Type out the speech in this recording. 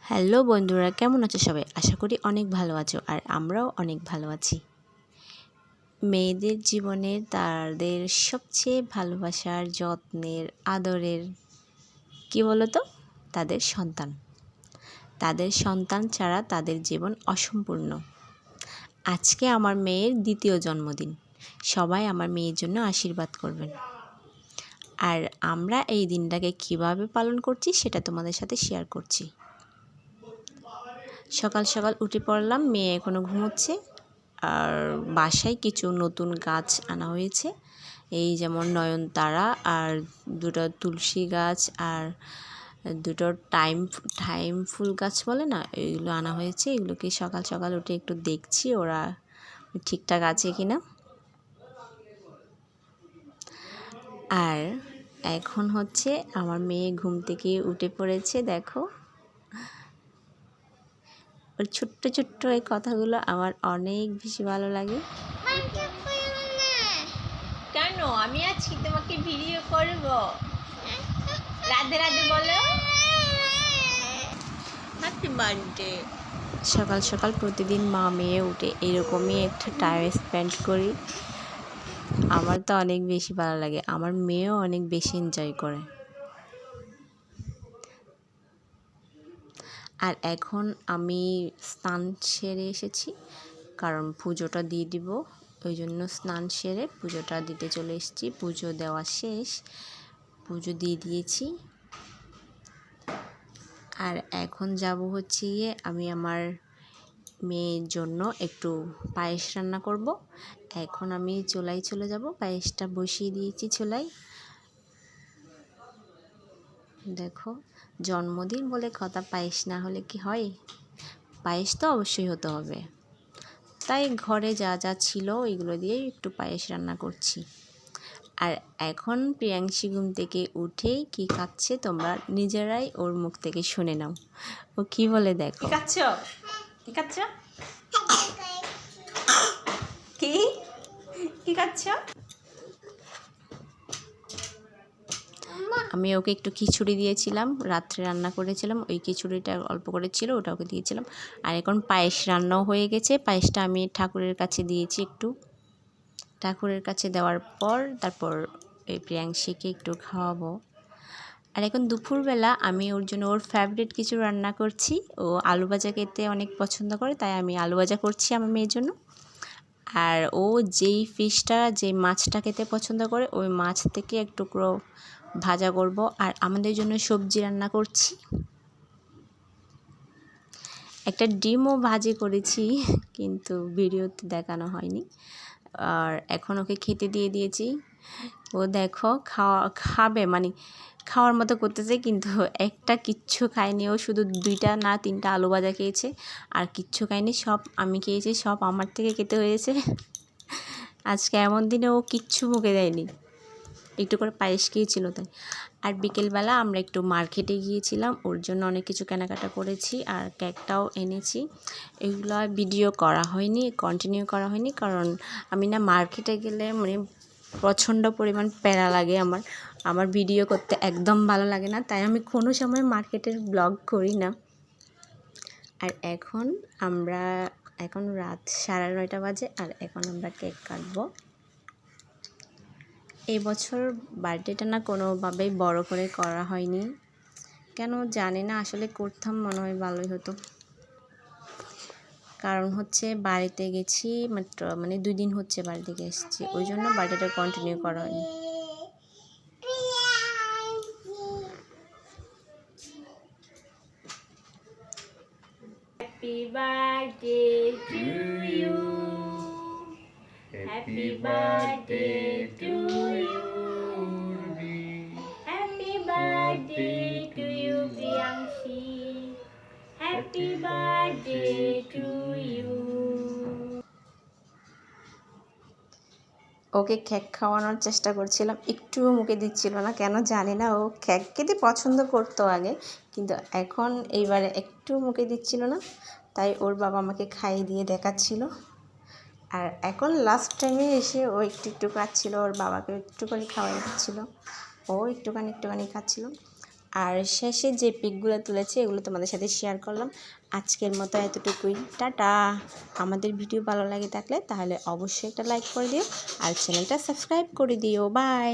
Hello বন্ধুরা, কেমন আছো সবাই? আশা করি অনেক ভালো আছো আর আমরাও অনেক ভালো আছি। মেয়েদের জীবনে তাদের সবচেয়ে ভালোবাসার, যত্নের, আদরের কি বলো তো? তাদের সন্তান। তাদের সন্তান ছাড়া তাদের জীবন অসম্পূর্ণ। আজকে আমার মেয়ের দ্বিতীয় জন্মদিন। সবাই আমার মেয়ের জন্য আশীর্বাদ করবেন। আর আমরা এই দিনটাকে কিভাবে পালন করছি সেটা তোমাদের সাথে শেয়ার করছি। সকাল সকাল উঠে পড়লাম, মেয়ে এখনও ঘুমোচ্ছে। আর বাসায় কিছু নতুন গাছ আনা হয়েছে, এই যেমন নয়নতারা আর দুটো তুলসী গাছ আর দুটো টাইম ফুল গাছ বলে না, এইগুলো আনা হয়েছে। এগুলোকে সকাল সকাল উঠে একটু দেখছি ওরা ঠিকঠাক আছে কিনা। আর এখন হচ্ছে আমার মেয়ে ঘুম থেকে উঠে পড়েছে, দেখো। ওর ছোট্ট ছোট্ট এই কথাগুলো আমার অনেক বেশি ভালো লাগে। কেন? আমি আছি, তোমাকে ভিডিও করব। রাধে রাধে বলো, হ্যাপি বার্থডে। সকাল সকাল প্রতিদিন মা মেয়ে উঠে এরকমই একটা টাইম স্পেন্ড করি। আমার তো অনেক বেশি ভালো লাগে, আমার মেয়েও অনেক বেশি এনজয় করে। আর এখন আমি স্নান সেরে এসেছি, কারণ পুজোটা দিয়ে দিব, ওই জন্য স্নান সেরে পুজোটা দিতে চলে এসেছি। পুজো দেওয়া শেষ, পুজো দিয়ে দিয়েছি। আর এখন যাব হচ্ছে গিয়ে আমি আমার মেয়ের জন্য একটু পায়েস রান্না করব। এখন আমি চুলায় চলে যাব, পায়েসটা বসিয়ে দিয়েছি চুলায়। দেখো, জন্মদিন বলে কথা, পায়েস না হলে কি হয়? পায়েস তো অবশ্যই হতে হবে। তাই ঘরে যা যা ছিল এগুলো দিয়ে একটু পায়েস রান্না করছি। আর এখন প্রিয়াংশী ঘুম থেকে উঠেই কি খাচ্ছে তোমরা নিজেরাই ওর মুখ থেকে শুনে নাও। ও কি বলে দেখো। কি খাচ্ছ? কি কি খাচ্ছ? আমি ওকে একটু খিচুড়ি দিয়েছিলাম, রাত্রে রান্না করেছিলাম, ওই খিচুড়িটা অল্প করে ছিল, ওটা ওকে দিয়েছিলাম। আর এখন পায়েস রান্নাও হয়ে গেছে, পায়েসটা আমি ঠাকুরের কাছে দিয়েছি একটু। ঠাকুরের কাছে দেওয়ার পর তারপর এই প্রিয়াংশীকে একটু খাওয়াবো। আর এখন দুপুরবেলা আমি ওর জন্য ওর ফেভারিট কিছু রান্না করছি। ও আলু ভাজা খেতে অনেক পছন্দ করে, তাই আমি আলু ভাজা করছি আমার মেয়ের জন্য। আর ও যেই মাছটা খেতে পছন্দ করে, ওই মাছ থেকে এক টুকরো ভাজা করব। আর আমাদের জন্য সবজি রান্না করছি, একটা ডিমও ভাজি করেছি, কিন্তু ভিডিওতে দেখানো হয়নি। আর এখন ওকে খেতে দিয়ে দিয়েছি। ও দেখো খাবে, মানে খাওয়ার মতো করতেছে, কিন্তু একটা কিচ্ছু খায়নি। ও শুধু 2টা না 3টা আলু ভাজা খেয়েছে, আর কিচ্ছু খায়নি। সব আমি খেয়েছি, সব আমার থেকে খেতে হয়েছে। আজকে এমন দিনে ও কিচ্ছু মুখে দেয়নি, একটু করে পায়েস খেয়েছিল তাই। আর বিকেলবেলা আমরা একটু মার্কেটে গিয়েছিলাম, ওর জন্য অনেক কিছু কেনাকাটা করেছি আর কেকটাও এনেছি। এগুলো ভিডিও করা হয়নি, কন্টিনিউ করা হয়নি, কারণ আমি না মার্কেটে গেলে মানে প্রচণ্ড পরিমাণ প্যারা লাগে আমার ভিডিও করতে একদম ভালো লাগে না, তাই আমি কোনো সময় মার্কেটের ব্লগ করি না। আর এখন রাত 9:30 বাজে, আর এখন আমরা কেক কাটবো। এবছর বার্থডেটা না কোনোভাবেই বড় করে করা হয়নি, কেন জানি না, আসলে করতাম মনে হয় ভালোই হতো। কারণ হচ্ছে বাড়িতে গেছি মাত্র, মানে 2 দিন হচ্ছে বাড়ি থেকে এসেছি, ওই জন্য বার্থডেটা কন্টিনিউ করা হয়নি। Happy birthday to you, happy birthday to you, happy birthday to you Priyanshi, happy birthday to you. Okay cake খাওয়ানোর চেষ্টা করছিলাম, একটুও মুখে দিচ্ছিল না, কেন জানি না। ও কেক খেতে পছন্দ করতো আগে, কিন্তু এখন এইবারে একটু মুখে দিচ্ছিল না, তাই ওর বাবা আমাকে খাইয়ে দিয়ে দেখাচ্ছিল। আর এখন লাস্ট টাইমে এসে ও একটু একটু খাচ্ছিল, ওর বাবাকে একটু করে খাওয়াই দিচ্ছিল, ও একটুখানি খাচ্ছিল। আর শেষে যে পিকগুলো তুলেছি এগুলো তোমাদের সাথে শেয়ার করলাম। আজকের মতো এতটুকুই, টাটা। আমাদের ভিডিও ভালো লাগে থাকলে তাহলে অবশ্যই একটা লাইক করে দিও আর চ্যানেলটা সাবস্ক্রাইব করে দিও। বাই।